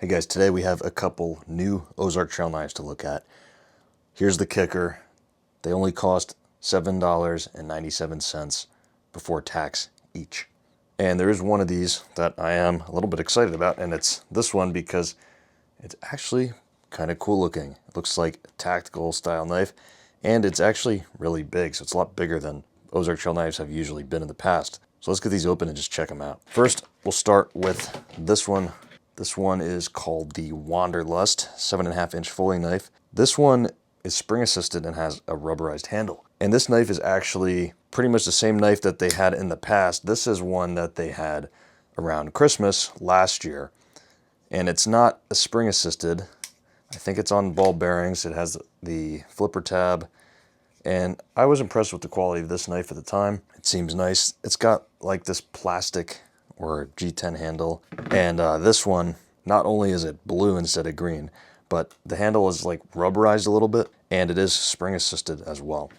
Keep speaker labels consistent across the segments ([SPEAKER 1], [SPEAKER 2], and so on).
[SPEAKER 1] Hey guys, today we have a couple new Ozark trail knives to look at. Here's the kicker. They only cost $7.97 before tax each. And there is one of these that I am a little bit excited about, and it's this one because it's actually kind of cool looking. It looks like a tactical style knife, and it's actually really big, so it's a lot bigger than Ozark trail knives have usually been in the past. So let's get these open and just check them out. First, we'll start with this one. This one is called the Wanderlust 7.5-inch folding knife. This one is spring assisted and has a rubberized handle. And this knife is actually pretty much the same knife that they had in the past. This is one that they had around Christmas last year. And it's not a spring assisted. I think it's on ball bearings. It has the flipper tab. And I was impressed with the quality of this knife at the time. It seems nice. It's got like this plastic or G10 handle, and this one, not only is it blue instead of green, but the handle is like rubberized a little bit, and it is spring assisted as well.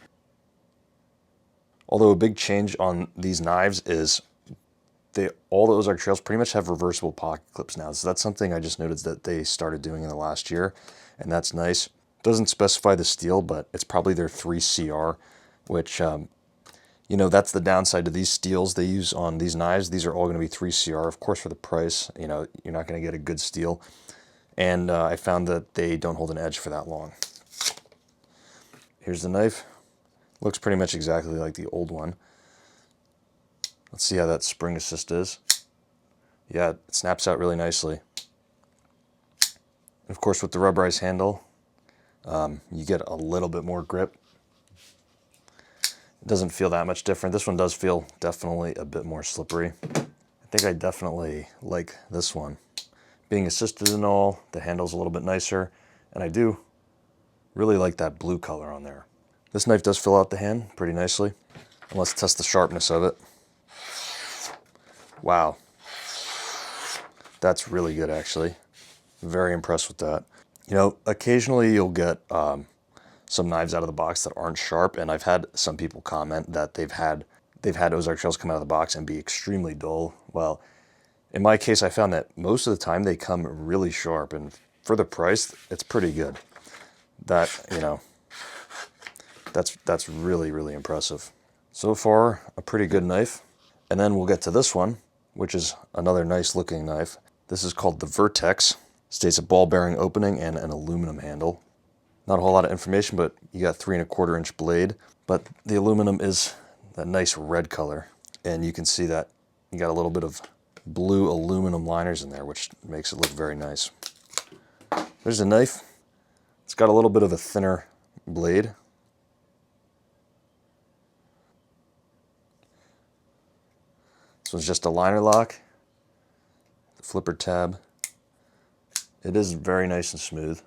[SPEAKER 1] Although a big change on these knives is all the Ozark Trails pretty much have reversible pocket clips now, so that's something I just noticed that they started doing in the last year, and that's nice. Doesn't specify the steel, but it's probably their 3CR, which you know, that's the downside to these steels they use on these knives. These are all going to be 3CR, of course, for the price. You know, you're not going to get a good steel. And I found that they don't hold an edge for that long. Here's the knife. Looks pretty much exactly like the old one. Let's see how that spring assist is. Yeah, it snaps out really nicely. And of course, with the rubberized handle, you get a little bit more grip. It doesn't feel that much different. This one does feel definitely a bit more slippery. I think I definitely like this one. Being assisted and all, the handle's a little bit nicer, and I do really like that blue color on there. This knife does fill out the hand pretty nicely. And let's test the sharpness of it. Wow. That's really good, actually. Very impressed with that. You know, occasionally you'll get some knives out of the box that aren't sharp, and I've had some people comment that they've had Ozark Trails come out of the box and be extremely dull. Well, in my case, I found that most of the time they come really sharp, and for the price, it's pretty good. That, you know, that's really, really impressive. So far, a pretty good knife. And then we'll get to this one, which is another nice looking knife. This is called the Vertex. States a ball bearing opening and an aluminum handle. Not a whole lot of information, but you got 3¼ inch blade. But the aluminum is that nice red color. And you can see that you got a little bit of blue aluminum liners in there, which makes it look very nice. There's a knife. It's got a little bit of a thinner blade. This one's just a liner lock. The flipper tab. It is very nice and smooth.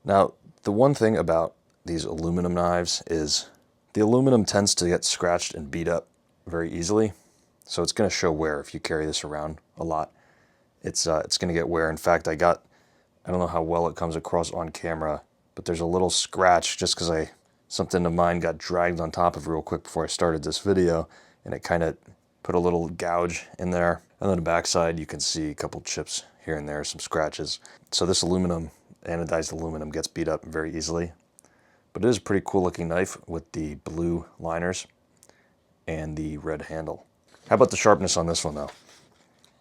[SPEAKER 1] Now, the one thing about these aluminum knives is the aluminum tends to get scratched and beat up very easily. So it's going to show wear if you carry this around a lot. It's going to get wear. In fact, I don't know how well it comes across on camera, but there's a little scratch just because something of mine got dragged on top of real quick before I started this video, and it kind of put a little gouge in there. And on the backside, you can see a couple chips here and there, some scratches. So this aluminum, anodized aluminum, gets beat up very easily. But it is a pretty cool looking knife with the blue liners and the red handle. How about the sharpness on this one though?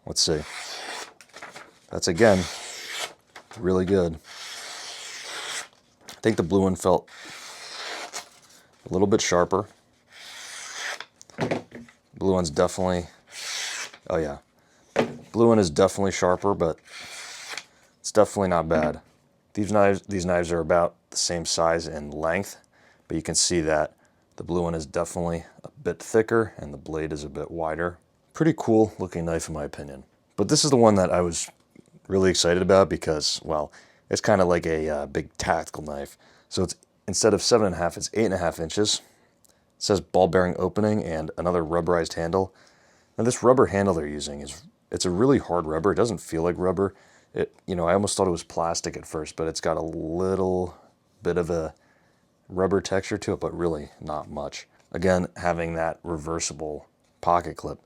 [SPEAKER 1] Let's see. That's again really good. I think the blue one felt a little bit sharper. Blue one's definitely, oh yeah. Blue one is definitely sharper, but it's definitely not bad. These knives are about the same size and length, but you can see that the blue one is definitely a bit thicker and the blade is a bit wider. Pretty cool looking knife in my opinion. But this is the one that I was really excited about because, well, it's kind of like a big tactical knife. So it's, instead of 7.5, it's 8.5 inches. It says ball bearing opening and another rubberized handle. Now this rubber handle they're using it's a really hard rubber. It doesn't feel like rubber. You know, I almost thought it was plastic at first, but it's got a little bit of a rubber texture to it, but really not much. Again, having that reversible pocket clip.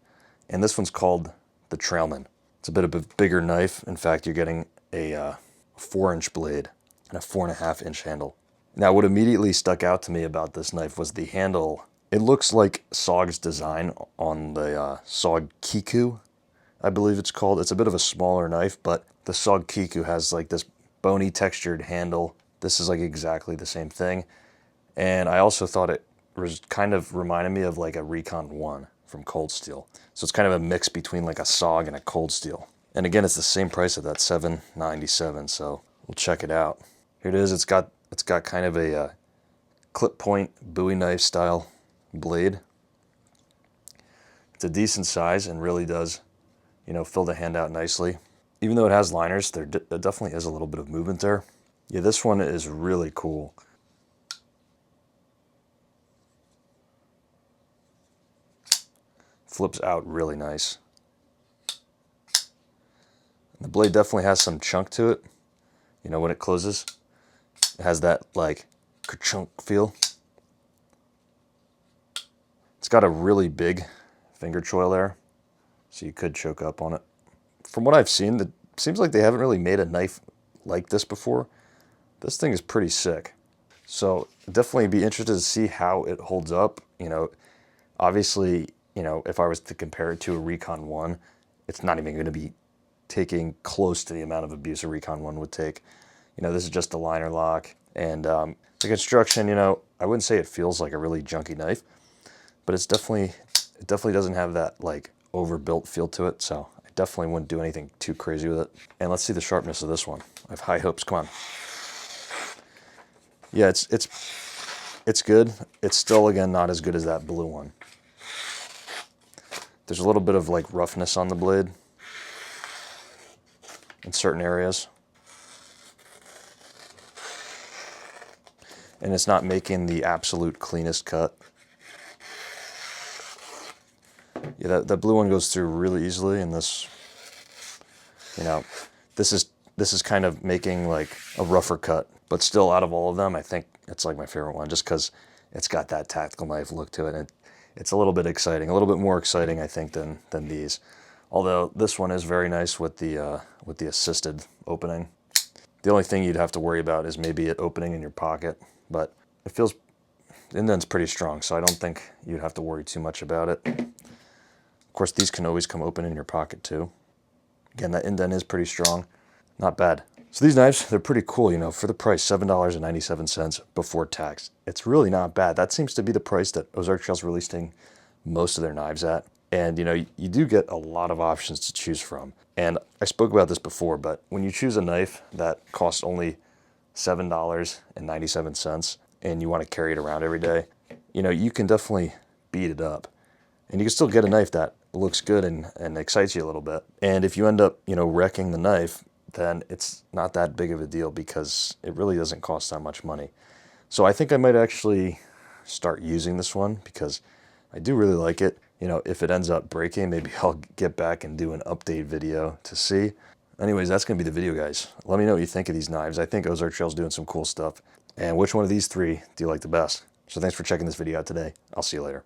[SPEAKER 1] And this one's called the Trailman. It's a bit of a bigger knife. In fact, you're getting a 4-inch blade and a 4.5-inch handle. Now, what immediately stuck out to me about this knife was the handle. It looks like SOG's design on the SOG Kiku, I believe it's called. It's a bit of a smaller knife, but the SOG Kiku has like this bony textured handle. This is like exactly the same thing. And I also thought it was kind of reminded me of like a Recon 1 from Cold Steel. So it's kind of a mix between like a SOG and a Cold Steel. And again, it's the same price at that $7.97, so we'll check it out. Here it is. It's got kind of a clip point Bowie knife style blade. It's a decent size and really does, you know, fill the hand out nicely. Even though it has liners, there definitely is a little bit of movement there. Yeah, this one is really cool. Flips out really nice. The blade definitely has some chunk to it. You know, when it closes, it has that like ka-chunk feel. It's got a really big finger choil there, so you could choke up on it. From what I've seen, it seems like they haven't really made a knife like this before. This thing is pretty sick. So definitely be interested to see how it holds up. You know, obviously, you know, if I was to compare it to a Recon 1, it's not even going to be taking close to the amount of abuse a Recon 1 would take. You know, this is just a liner lock. And the construction, you know, I wouldn't say it feels like a really junky knife, but it definitely doesn't have that like overbuilt feel to it. So I definitely wouldn't do anything too crazy with it. And let's see the sharpness of this one. I have high hopes. Come on. Yeah, it's good. It's still, again, not as good as that blue one. There's a little bit of like roughness on the blade in certain areas. And it's not making the absolute cleanest cut. Yeah, that blue one goes through really easily, and this, you know, this is kind of making like a rougher cut. But still, out of all of them, I think it's like my favorite one, just because it's got that tactical knife look to it. And it's a little bit exciting, a little bit more exciting, I think, than these. Although this one is very nice with the assisted opening. The only thing you'd have to worry about is maybe it opening in your pocket, but it feels, the indent's pretty strong, so I don't think you'd have to worry too much about it. Of course, these can always come open in your pocket too. Again, that indent is pretty strong. Not bad. So these knives, they're pretty cool, you know, for the price, $7.97 before tax. It's really not bad. That seems to be the price that Ozark Trail's releasing most of their knives at. And, you know, you do get a lot of options to choose from. And I spoke about this before, but when you choose a knife that costs only $7.97 and you want to carry it around every day, you know, you can definitely beat it up. And you can still get a knife that looks good and excites you a little bit. And if you end up, you know, wrecking the knife, then it's not that big of a deal because it really doesn't cost that much money. So I think I might actually start using this one because I do really like it. You know, if it ends up breaking, maybe I'll get back and do an update video to see. Anyways, that's going to be the video, guys. Let me know what you think of these knives. I think Ozark Trail's doing some cool stuff. And which one of these three do you like the best? So thanks for checking this video out today. I'll see you later.